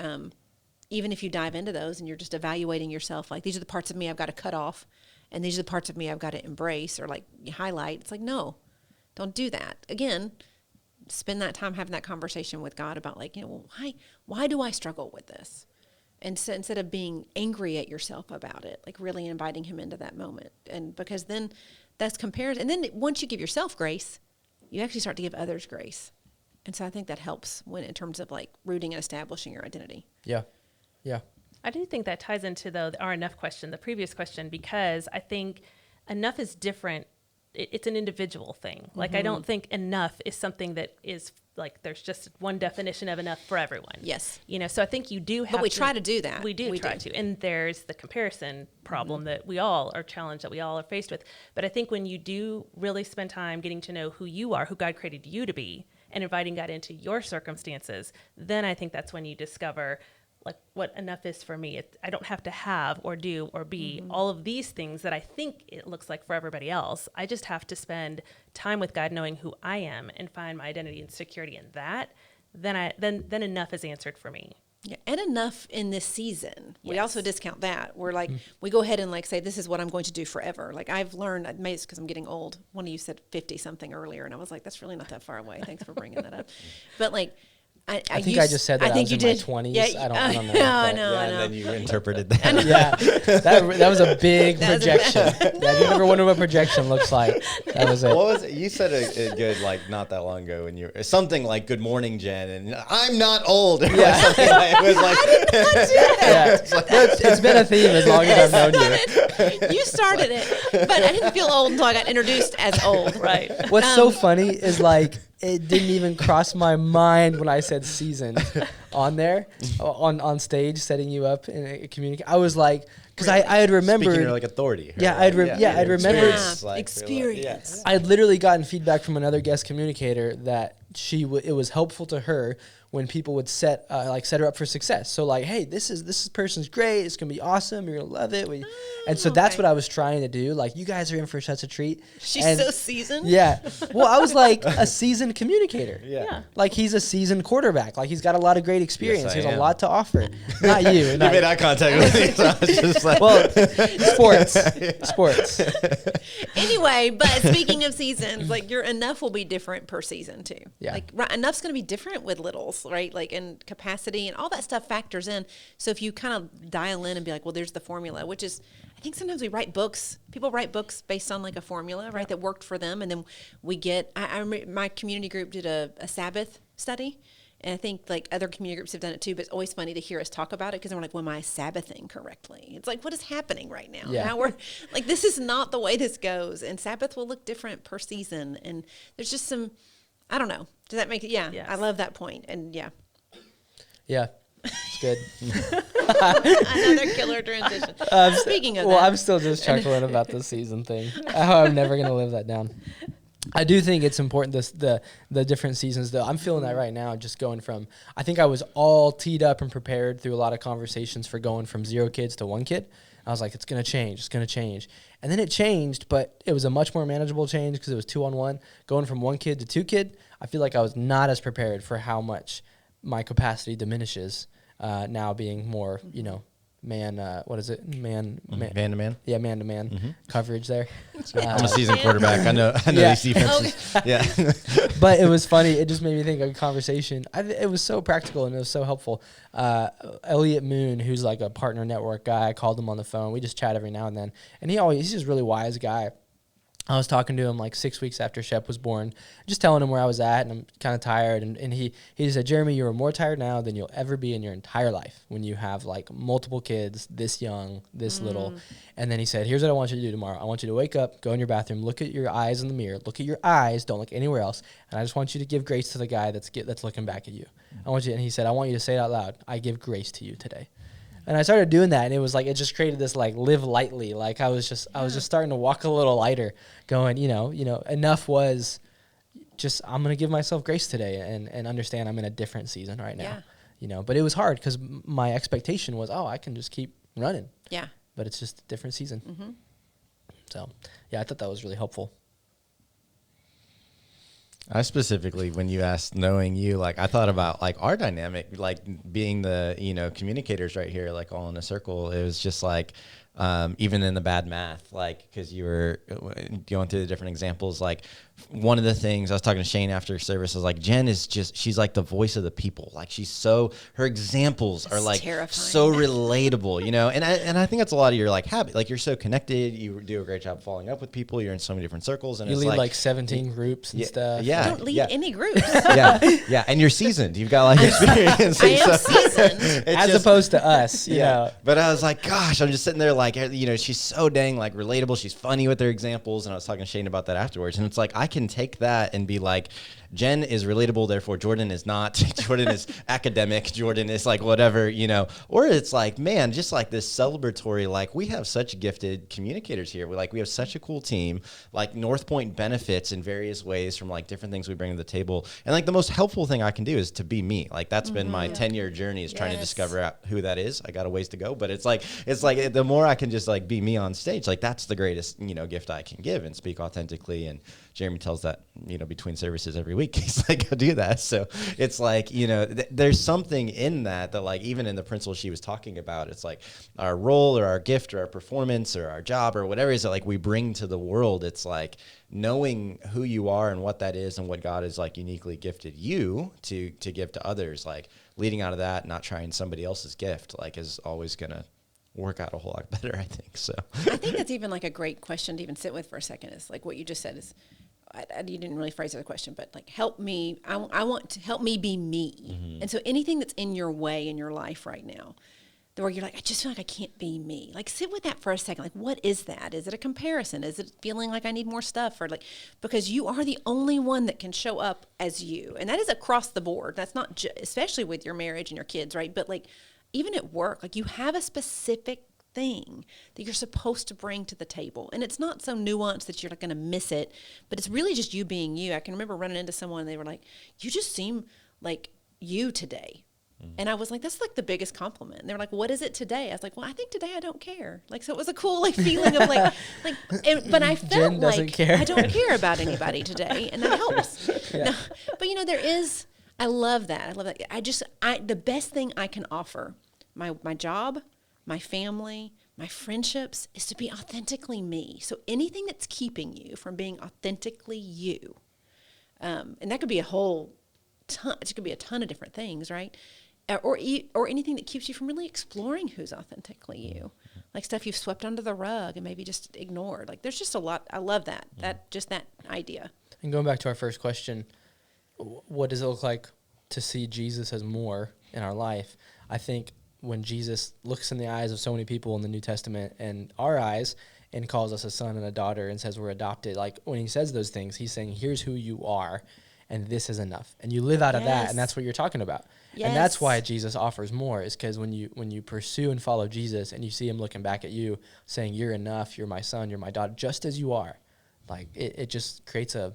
even if you dive into those and you're just evaluating yourself, like, these are the parts of me I've got to cut off, and these are the parts of me I've got to embrace or, like, highlight. It's like, no, don't do that. Again, spend that time having that conversation with God about, like, why do I struggle with this? And so instead of being angry at yourself about it, like, really inviting him into that moment. And because then that's comparison. And then once you give yourself grace, you actually start to give others grace. And so I think that helps in terms of, like, rooting and establishing your identity. Yeah. Yeah. I do think that ties into, though, our enough question, the previous question, because I think enough is different. It's an individual thing. Like, I don't think enough is something that is, like, there's just one definition of enough for everyone. Yes. So I think you do have But we try to do that. We do try to. And there's the comparison problem that we all are challenged, that we all are faced with. But I think when you do really spend time getting to know who you are, who God created you to be, and inviting God into your circumstances, then I think that's when you discover, like, what enough is for me. I don't have to have or do or be all of these things that I think it looks like for everybody else. I just have to spend time with God, knowing who I am, and find my identity and security in that. Then enough is answered for me. Yeah, and enough in this season. Yes. We also discount that. We're like, we go ahead and, like, say, this is what I'm going to do forever. Like, I've learned, maybe it's because I'm getting old. One of you said 50 something earlier, and I was like, that's really not that far away. Thanks for bringing that up. But, like, I think I just said that I was in my 20s. Yeah, I don't know. I know. And then you interpreted that. Yeah, that was a big projection. Yeah, if you ever wonder what projection looks like, that was it. What was it? You said a good, like, not that long ago, when you were something like, "Good morning, Jen," and I'm not old. Yeah. Something like, it was like, It's been a theme as long as I've known you. You started it, but I didn't feel old until I got introduced as old. Right. What's so funny is, like, it didn't even cross my mind when I said seasoned on there, on stage, setting you up in a community. I was like, because I had remembered. Speaking of, like, authority. Yeah, I'd remembered. Experience. I had literally gotten feedback from another guest communicator that it was helpful to her when people would set her up for success. So, like, hey, this person's great. It's gonna be awesome. You're gonna love it. And so that's what I was trying to do. Like, you guys are in for such a treat. She's so seasoned. Yeah. Well, I was like a seasoned communicator. Yeah. Like, he's a seasoned quarterback. Like, he's got a lot of great experience. Yes, He has am. a lot to offer. Not you. You made eye contact with me, so I was just like, well, sports. Anyway, but speaking of seasons, like, your enough will be different per season too. Yeah. Like, enough's going to be different with littles, right? Like, and capacity and all that stuff factors in. So if you kind of dial in and be like, well, there's the formula, which is, I think sometimes we write books. People write books based on, like, a formula, right, that worked for them. And then we get, I remember my community group did a Sabbath study. And I think, like, other community groups have done it too, but it's always funny to hear us talk about it because we're like, well, am I Sabbathing correctly? It's like, what is happening right now? Yeah. Now we're like, this is not the way this goes. And Sabbath will look different per season. And there's just some, I don't know. Does that make it? Yeah. Yes. I love that point. And yeah. Yeah. It's good. Another killer transition. Speaking of that. I'm still just chuckling about the season thing. I'm never going to live that down. I do think it's important, the different seasons, though. I'm feeling that right now, just going from, I think I was all teed up and prepared through a lot of conversations for going from 0 kids to 1 kid. I was like, it's going to change. And then it changed, but it was a much more manageable change because it was 2-on-1. Going from 1 kid to 2 kid, I feel like I was not as prepared for how much my capacity diminishes now being more, what is it? Man to man. Yeah, man to man coverage there. I'm a seasoned quarterback. I know these defenses. Yeah. But it was funny. It just made me think of a conversation. It was so practical and it was so helpful. Elliot Moon, who's like a partner network guy, I called him on the phone. We just chat every now and then. And he's just a really wise guy. I was talking to him like 6 weeks after Shep was born, just telling him where I was at, and I'm kind of tired. And he said, Jeremy, you are more tired now than you'll ever be in your entire life when you have like multiple kids, this young, this little. And then he said, here's what I want you to do tomorrow. I want you to wake up, go in your bathroom, look at your eyes in the mirror, look at your eyes, don't look anywhere else. And I just want you to give grace to the guy that's looking back at you. And he said, I want you to say it out loud. I give grace to you today. And I started doing that, and it was like, it just created this like live lightly. Like I was just starting to walk a little lighter, going, enough was just, I'm going to give myself grace today and understand I'm in a different season right now. Yeah. But it was hard because my expectation was, I can just keep running. Yeah. But it's just a different season. Mm-hmm. So, yeah, I thought that was really helpful. I specifically, when you asked knowing you, like I thought about like our dynamic, like being the, communicators right here, like all in a circle. It was just like, even in the bad math, like, cause you were going through the different examples. Like one of the things I was talking to Shane after service was like, Jen is she's like the voice of the people. Like her examples are like terrifying. So relatable, and I think that's a lot of your like habit. Like you're so connected. You do a great job following up with people. You're in so many different circles, and you it's lead like 17 groups and stuff. Yeah. I don't lead any groups. Yeah. And you're seasoned. You've got like experience. I am seasoned. As opposed to us, you know. But I was like, gosh, I'm just sitting there like, she's so dang like relatable. She's funny with her examples. And I was talking to Shane about that afterwards. And it's like, I can take that and be like, Jen is relatable, therefore Jordan is not. Jordan is academic. Jordan is like whatever, Or it's like, man, just like this celebratory, like we have such gifted communicators here. We have such a cool team. Like Northpoint benefits in various ways from like different things we bring to the table. And like the most helpful thing I can do is to be me. Like that's been my 10-year journey is trying to discover out who that is. I got a ways to go, but it's like the more I can just like be me on stage, like that's the greatest, gift I can give and speak authentically. And Jeremy tells that, between services every week, he's like, go do that. So it's like, there's something in that like, even in the principle she was talking about, it's like our role or our gift or our performance or our job or whatever it is that like we bring to the world. It's like knowing who you are and what that is and what God has like uniquely gifted you to give to others, like leading out of that, not trying somebody else's gift, like is always going to work out a whole lot better, I think. So I think that's even like a great question to even sit with for a second, is like what you just said is, you didn't really phrase the question, but like, help me. I want to help me be me. Mm-hmm. And so anything that's in your way in your life right now, where you're like, I just feel like I can't be me. Like sit with that for a second. Like, what is that? Is it a comparison? Is it feeling like I need more stuff? Or like, because you are the only one that can show up as you. And that is across the board. That's not especially with your marriage and your kids, right? But like, even at work, like you have a specific thing that you're supposed to bring to the table. And it's not so nuanced that you're not going to miss it, but it's really just you being you. I can remember running into someone and they were like, you just seem like you today. Mm-hmm. And I was like, that's like the biggest compliment. And they were like, what is it today? I was like, well, I think today I don't care. Like, so it was a cool like feeling of like, but I felt like I don't care about anybody today. And that helps. Yeah. No, but I love that. The best thing I can offer my job, my family, my friendships is to be authentically me. So anything that's keeping you from being authentically you, and that could be a whole ton. It could be a ton of different things, right? Or anything that keeps you from really exploring who's authentically you, like stuff you've swept under the rug and maybe just ignored. Like there's just a lot. I love that. That idea. And going back to our first question, what does it look like to see Jesus as more in our life? I think when Jesus looks in the eyes of so many people in the New Testament and our eyes and calls us a son and a daughter and says we're adopted, like when he says those things, he's saying, here's who you are and this is enough. And you live out of that, and that's what you're talking about. Yes. And that's why Jesus offers more, is because when you pursue and follow Jesus and you see him looking back at you saying, you're enough, you're my son, you're my daughter, just as you are, like it just creates a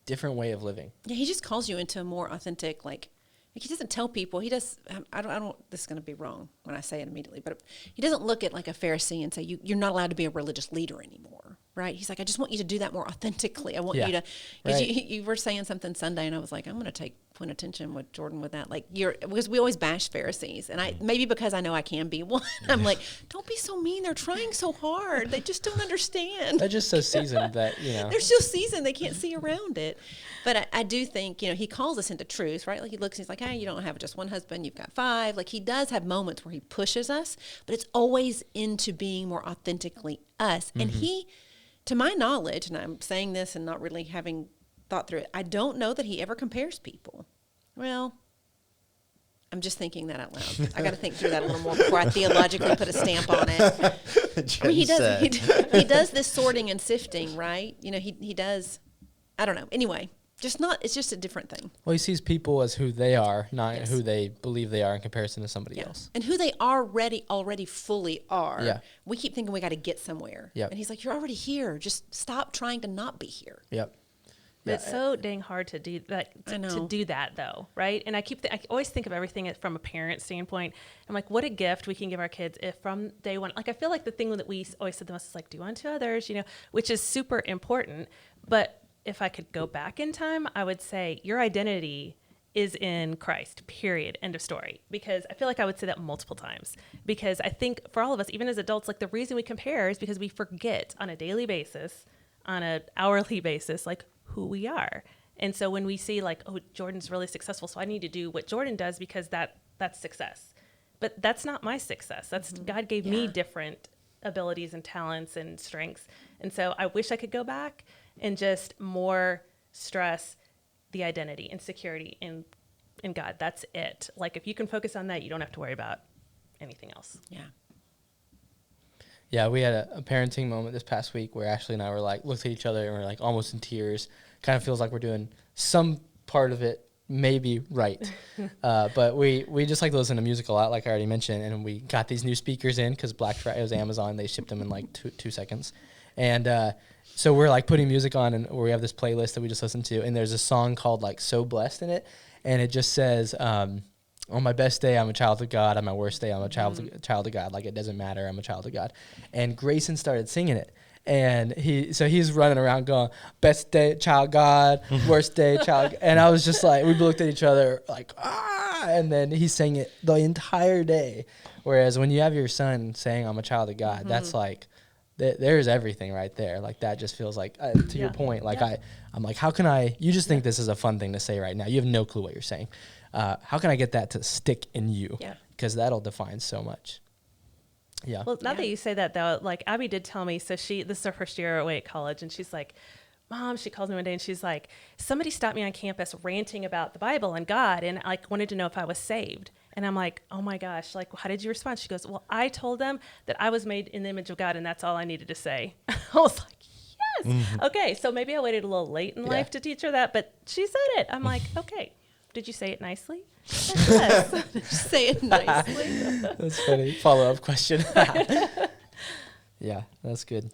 different way of living. Yeah, he just calls you into a more authentic, like he doesn't tell people, he does, I don't, this is going to be wrong when I say it immediately, but he doesn't look at like a Pharisee and say, you're not allowed to be a religious leader anymore. right? He's like, I just want you to do that more authentically. I want Yeah. you to, because Right. you were saying something Sunday, and I was like, I'm going to take point attention with Jordan with that. Like, because we always bash Pharisees, and maybe because I know I can be one, I'm like, don't be so mean. They're trying so hard. They just don't understand. They're just so seasoned that, They're so seasoned, they can't see around it. But I do think, he calls us into truth, right? Like, he looks, he's like, hey, you don't have just one husband, you've got 5. Like, he does have moments where he pushes us, but it's always into being more authentically us. And he, to my knowledge, and I'm saying this and not really having thought through it, I don't know that he ever compares people. Well, I'm just thinking that out loud. I got to think through that a little more before I theologically put a stamp on it. I mean, he does this sorting and sifting, right? He does. I don't know. Anyway, it's just a different thing. Well, he sees people as who they are, not Yes. who they believe they are in comparison to somebody else. And who they already fully are. Yeah. We keep thinking we got to get somewhere. Yep. And he's like, you're already here. Just stop trying to not be here. Yep. But it's so dang hard to do that. I know. To do that though, right? And I always think of everything from a parent standpoint. I'm like, what a gift we can give our kids if from day one. Like, I feel like the thing that we always said the most is like, do unto others, which is super important. But if I could go back in time, I would say your identity is in Christ, period, end of story. Because I feel like I would say that multiple times. Because I think for all of us, even as adults, like the reason we compare is because we forget on a daily basis, on an hourly basis, like who we are. And so when we see like, oh, Jordan's really successful, so I need to do what Jordan does because that's success. But that's not my success. That's God gave me different abilities and talents and strengths. And so I wish I could go back and just more stress the identity and security in God. That's it. Like, if you can focus on that, you don't have to worry about anything else. Yeah. Yeah, we had a parenting moment this past week where Ashley and I were like, looked at each other and we're like almost in tears. Kind of feels like we're doing some part of it maybe right. But we just like to listen to music a lot, like I already mentioned. And we got these new speakers in because Black Friday, it was Amazon. They shipped them in like two seconds. And so we're like putting music on, and we have this playlist that we just listen to. And there's a song called like So Blessed in it. And it just says, on my best day, I'm a child of God. On my worst day, I'm a child of God. Like, it doesn't matter. I'm a child of God. And Grayson started singing it. And he's running around going, best day, child of God, worst day, child. And I was just like, we looked at each other like, ah. And then he sang it the entire day. Whereas when you have your son saying, I'm a child of God, that's like, there's everything right there. Like, that just feels like, to your point, like I'm like, how can you just think this is a fun thing to say right now. You have no clue what you're saying. How can I get that to stick in you? Yeah. Because that'll define so much. Yeah. Well, now that you say that, though, like Abby did tell me, so this is her first year away at college, and she's like, Mom, she calls me one day and she's like, somebody stopped me on campus ranting about the Bible and God and like wanted to know if I was saved. And I'm like, oh my gosh, like, how did you respond? She goes, well, I told them that I was made in the image of God and that's all I needed to say. I was like, yes. Mm-hmm. Okay, so maybe I waited a little late in life to teach her that, but she said it. I'm like, okay. Did you say it nicely? Yes. Did you say it nicely? That's funny. Follow-up question. Yeah, that's good.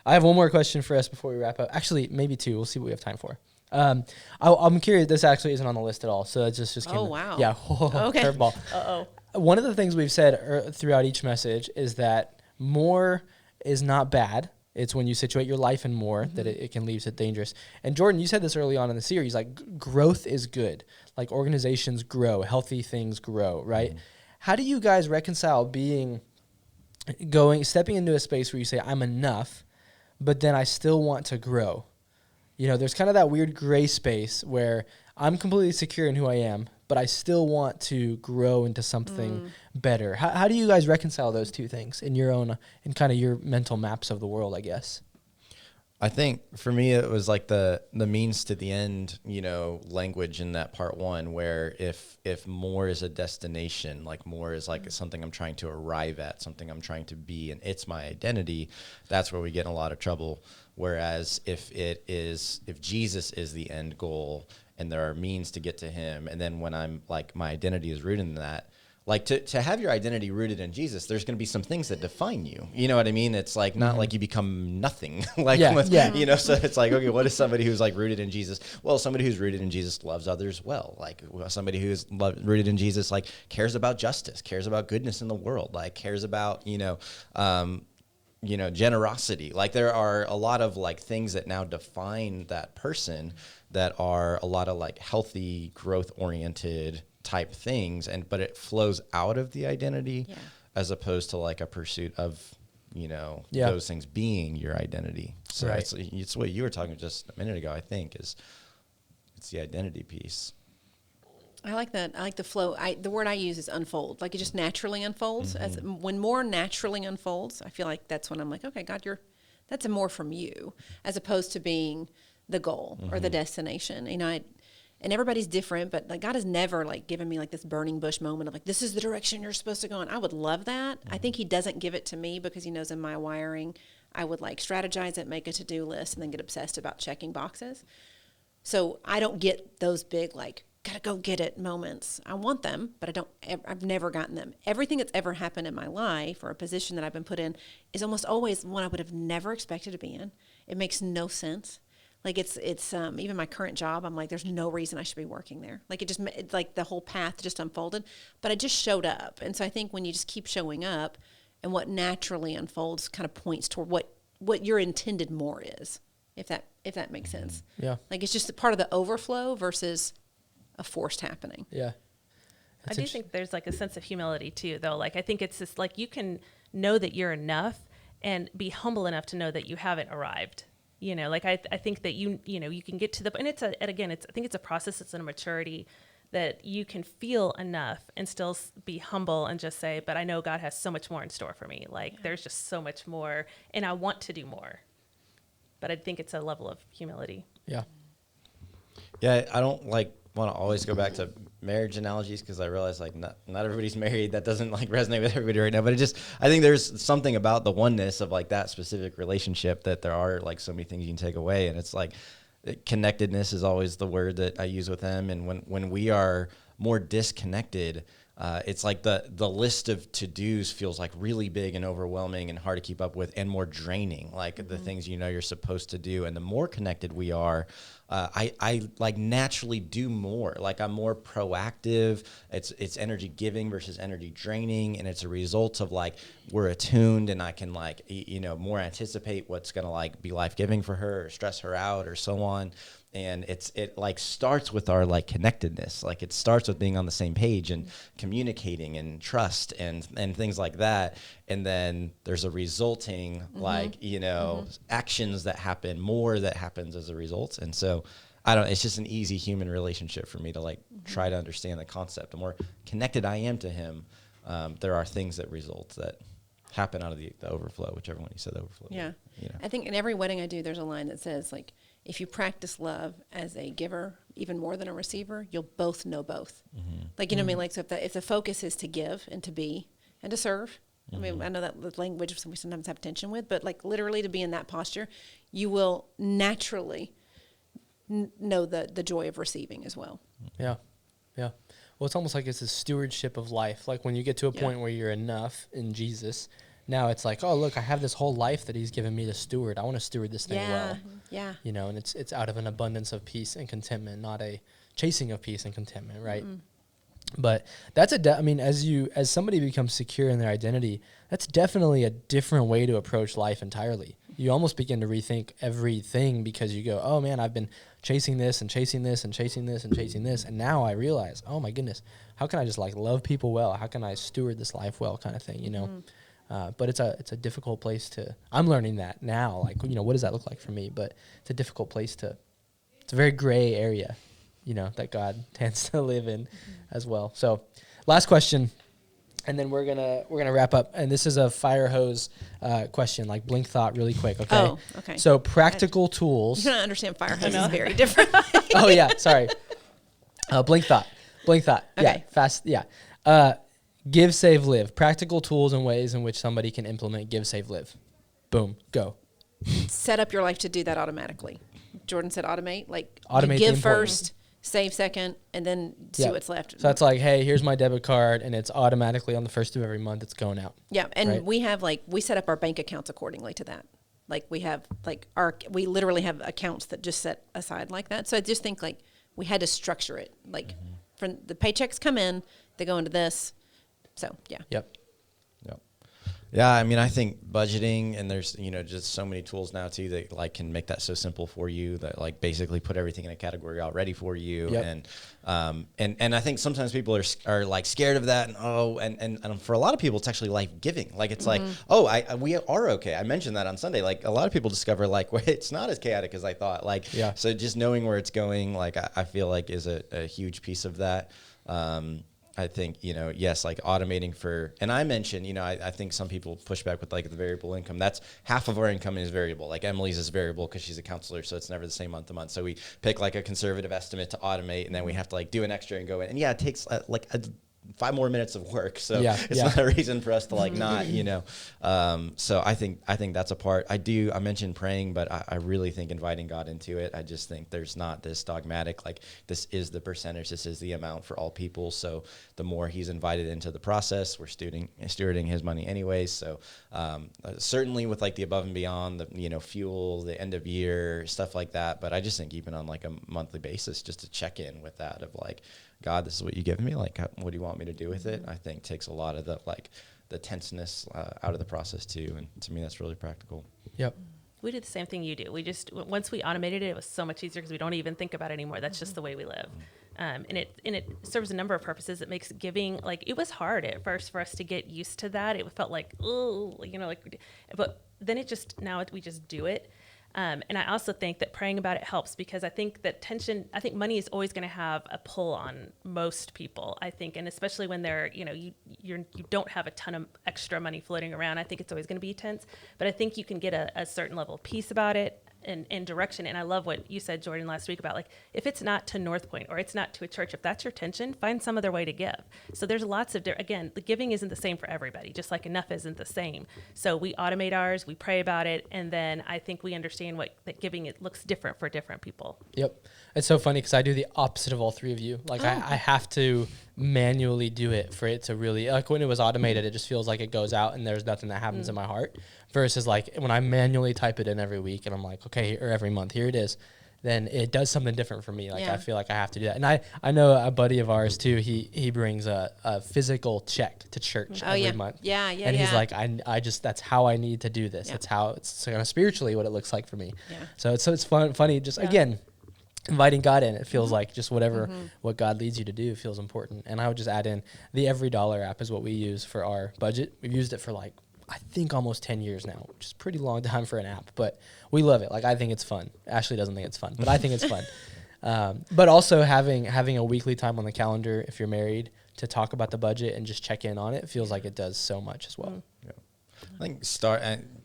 I have one more question for us before we wrap up. Actually, maybe 2. We'll see what we have time for. I'm curious. This actually isn't on the list at all, so it's just Oh, wow. Yeah. Okay. Curveball. Uh-oh. One of the things we've said throughout each message is that more is not bad. It's when you situate your life in more that it can leave it dangerous. And Jordan, you said this early on in the series, like growth is good. Like organizations grow, healthy things grow, right? How do you guys reconcile stepping into a space where you say, I'm enough, but then I still want to grow? You know, there's kind of that weird gray space where I'm completely secure in who I am, but I still want to grow into something better. How do you guys reconcile those two things in your own, in kind of your mental maps of the world, I guess? I think for me, it was like the means to the end, language in that part 1, where if more is a destination, like more is like something I'm trying to arrive at, something I'm trying to be, and it's my identity, that's where we get in a lot of trouble. Whereas if Jesus is the end goal and there are means to get to him, and then when I'm like, my identity is rooted in that, like to have your identity rooted in Jesus, there's going to be some things that define you. You know what I mean? It's like not like you become nothing. So it's like, okay, what is somebody who's like rooted in Jesus? Well, somebody who's rooted in Jesus loves others well. Like somebody who's rooted in Jesus, like cares about justice, cares about goodness in the world, like cares about, generosity. Like there are a lot of like things that now define that person that are a lot of like healthy, growth oriented type things. But it flows out of the identity as opposed to like a pursuit of, those things being your identity. So it's what you were talking just a minute ago, I think, it's the identity piece. I like that. I like the flow. The word I use is unfold. Like it just naturally unfolds. When more naturally unfolds, I feel like that's when I'm like, okay, God, that's a more from you, as opposed to being the goal or the destination. And everybody's different, but like God has never like given me like this burning bush moment of like, this is the direction you're supposed to go in. I would love that. I think he doesn't give it to me because he knows in my wiring, I would like strategize it, make a to-do list, and then get obsessed about checking boxes. So I don't get those big like, gotta go get it moments. I want them, but I've never gotten them. Everything that's ever happened in my life or a position that I've been put in is almost always one I would have never expected to be in. It makes no sense. Like it's even my current job, I'm like, there's no reason I should be working there. Like it's like the whole path just unfolded, but I just showed up. And so I think when you just keep showing up and what naturally unfolds kind of points toward what your intended more is, if that makes sense. Yeah. Like it's just a part of the overflow versus a forced happening. Yeah. I do think there's like a sense of humility too, though. Like I think it's just like you can know that you're enough and be humble enough to know that you haven't arrived. Like I think that you can get to the, and I think it's a process. It's a maturity that you can feel enough and still be humble and just say, but I know God has so much more in store for me. Like there's just so much more and I want to do more. But I think it's a level of humility. Yeah. Yeah. I don't want to always go back to marriage analogies because I realize like not everybody's married. That doesn't like resonate with everybody right now, but I think there's something about the oneness of like that specific relationship that there are like so many things you can take away. And it's like connectedness is always the word that I use with them. And when we are more disconnected, it's like the list of to-dos feels like really big and overwhelming and hard to keep up with and more draining, like the things you're supposed to do. And the more connected we are, I like naturally do more. Like I'm more proactive. It's energy giving versus energy draining, and it's a result of like we're attuned, and I can like more anticipate what's gonna like be life giving for her or stress her out or so on. And it like starts with our like connectedness. Like it starts with being on the same page and communicating and trust and things like that. And then there's a resulting like, actions that happen, more that happens as a result. And so it's just an easy human relationship for me to like try to understand the concept. The more connected I am to him, there are things that result that happen out of the overflow, whichever one you said, the overflow. Yeah. I think in every wedding I do, there's a line that says like, if you practice love as a giver even more than a receiver, you'll both know both. Like, what I mean? Like, so if the focus is to give and to be and to serve, I mean, I know that the language we sometimes have tension with, but like literally to be in that posture, you will naturally know the joy of receiving as well. Yeah. Yeah. Well, it's almost like it's a stewardship of life. Like when you get to a point where you're enough in Jesus, now it's like, oh, look, I have this whole life that he's given me to steward. I want to steward this thing well. Yeah. And it's out of an abundance of peace and contentment, not a chasing of peace and contentment, right? But that's as somebody becomes secure in their identity, that's definitely a different way to approach life entirely. You almost begin to rethink everything because you go, oh man, I've been chasing this and chasing this and chasing this and chasing this. And now I realize, oh my goodness, how can I just like love people well? How can I steward this life well kind of thing, But it's a difficult place I'm learning that now, like, what does that look like for me? But it's a difficult place it's a very gray area, that God tends to live in as well. So last question, and then we're gonna wrap up. And this is a fire hose question, like blink thought really quick, okay? Oh, okay. So practical tools. You don't understand fire hose is very different. Oh yeah, sorry. Blink thought. Okay. Yeah, fast, yeah. Give, save, live. Practical tools and ways in which somebody can implement give, save, live. Boom, go. Set up your life to do that automatically. Jordan said automate. Like Automate you the give important. first, save second, and then see what's left. So that's like, hey, here's my debit card, and it's automatically on the first of every month, it's going out. Yeah, and right? we have we set up our bank accounts accordingly to that. Like we have we literally have accounts that just set aside like that. So I just think like we had to structure it. Like from the paychecks come in, they go into this. So, yeah. Yep. Yeah, I mean, I think budgeting, and there's, just so many tools now too that like can make that so simple for you, that like basically put everything in a category already for you. Yep. And I think sometimes people are like scared of that, and for a lot of people it's actually life giving. Like it's like, we are okay. I mentioned that on Sunday. Like a lot of people discover like, wait, it's not as chaotic as I thought. Like, so just knowing where it's going, like I feel like is a huge piece of that. I think, yes, like automating and I mentioned, I think some people push back with like the variable income. That's half of our income is variable. Like Emily's is variable because she's a counselor, so it's never the same month to month. So we pick like a conservative estimate to automate, and then we have to like do an extra and go in. And it takes 5 more minutes of work. So it's not a reason for us to like not, so I think that's a part. I mentioned praying, but I really think inviting God into it. I just think there's not this dogmatic, like this is the percentage, this is the amount for all people. So the more he's invited into the process, we're stewarding his money anyways. So certainly with like the above and beyond, the, fuel, the end of year, stuff like that. But I just think even on like a monthly basis, just to check in with that of like, God, this is what you give me. Like, what do you want me to do with it? I think takes a lot of the tenseness out of the process too. And to me, that's really practical. Yep. We did the same thing you do. We just, once we automated it, it was so much easier because we don't even think about it anymore. That's just the way we live. And it serves a number of purposes. It makes giving, like, it was hard at first for us to get used to that. It felt like, but then now we just do it. And I also think that praying about it helps, because I think that money is always going to have a pull on most people, I think. And especially when they're, you don't have a ton of extra money floating around. I think it's always going to be tense, but I think you can get a certain level of peace about it and direction. And I love what you said, Jordan, last week about like, if it's not to Northpoint or it's not to a church, if that's your tension, find some other way to give. So there's lots of, again, the giving isn't the same for everybody, just like enough isn't the same. So we automate ours, we pray about it, and then I think we understand that giving, it looks different for different people. Yep. It's so funny because I do the opposite of all three of you. Like I have to manually do it for it to really, like when it was automated, it just feels like it goes out and there's nothing that happens in my heart, versus like when I manually type it in every week and I'm like, okay, or every month, here it is, then it does something different for me. Like I feel like I have to do that. And I know a buddy of ours too, he brings a physical check to church every month. And he's like, I just, that's how I need to do this. That's how it's kind of spiritually what it looks like for me. So it's funny, just again, inviting God in. It feels like just what God leads you to do feels important. And I would just add in the Every Dollar app is what we use for our budget. We've used it for like, I think almost 10 years now, which is a pretty long time for an app, but we love it. Like, I think it's fun. Ashley doesn't think it's fun, but I think it's fun. But also having a weekly time on the calendar, if you're married, to talk about the budget and just check in on it, feels like it does so much as well. I think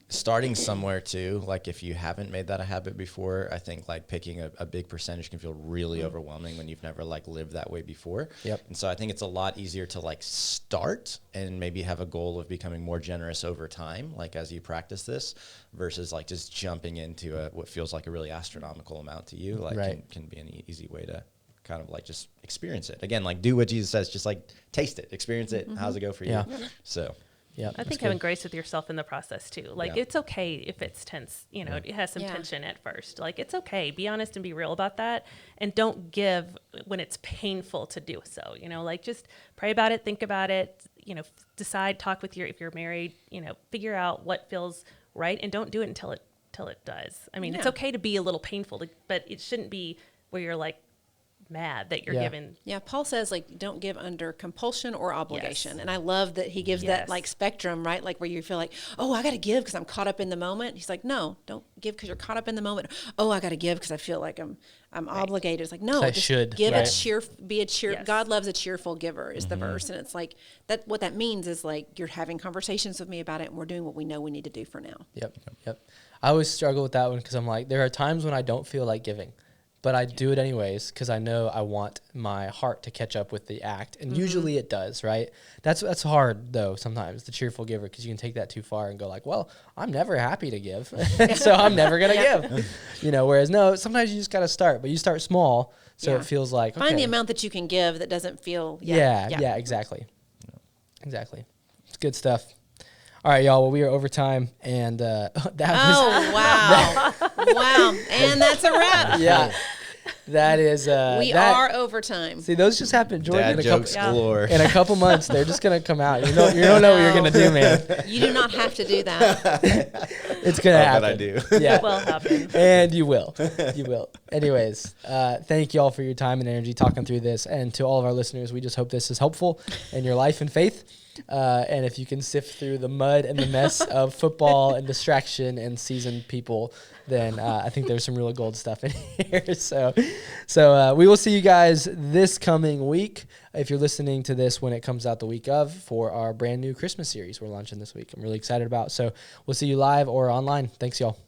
starting somewhere too, like if you haven't made that a habit before, I think like picking a big percentage can feel really overwhelming when you've never like lived that way before. And so I think it's a lot easier to like start and maybe have a goal of becoming more generous over time, like as you practice this, versus like just jumping into what feels like a really astronomical amount to you, like can be an easy way to kind of like just experience it. Again, like do what Jesus says, just like taste it, experience it. How's it go for you? So. Yeah, I think having grace with yourself in the process too. Like it's okay if it's tense, it has some tension at first. Like it's okay. Be honest and be real about that. And don't give when it's painful to do so, like just pray about it, think about it, decide, talk with if you're married, figure out what feels right, and don't do it until it does. I mean, it's okay to be a little painful, but it shouldn't be where you're like mad that you're given. Paul says like don't give under compulsion or obligation, and I love that he gives that like spectrum, right? Like where you feel like, oh, I got to give because I'm caught up in the moment. He's like, no, don't give because you're caught up in the moment. Oh, I got to give because I feel like I'm obligated. It's like, no, just give be a cheer. God loves a cheerful giver is the verse, and it's like that. What that means is like you're having conversations with me about it, and we're doing what we know we need to do for now. Yep. I always struggle with that one because I'm like, there are times when I don't feel like giving, but I do it anyways because I know I want my heart to catch up with the act. And usually it does, right? That's hard, though, sometimes, the cheerful giver, because you can take that too far and go like, well, I'm never happy to give, so I'm never going to give. Whereas, no, sometimes you just got to start. But you start small, so it feels like, Find the amount that you can give that doesn't feel... Exactly. Exactly. It's good stuff. All right, y'all. Well, we are over time, and that was... wow. Wow. And that's a wrap. That is We are overtime. See, those just happen, Jordan. Dad jokes galore. In a couple months, they're just gonna come out. You don't know what you're gonna do, man. You do not have to do that. It's gonna happen. But I do. Yeah, It will happen. and you will. You will. Anyways, thank you all for your time and energy talking through this, and to all of our listeners, we just hope this is helpful in your life and faith. And if you can sift through the mud and the mess of football and distraction and seasoned people, then I think there's some real gold stuff in here. So we will see you guys this coming week. If you're listening to this when it comes out the week of, for our brand new Christmas series we're launching this week, I'm really excited about. So we'll see you live or online. Thanks, y'all.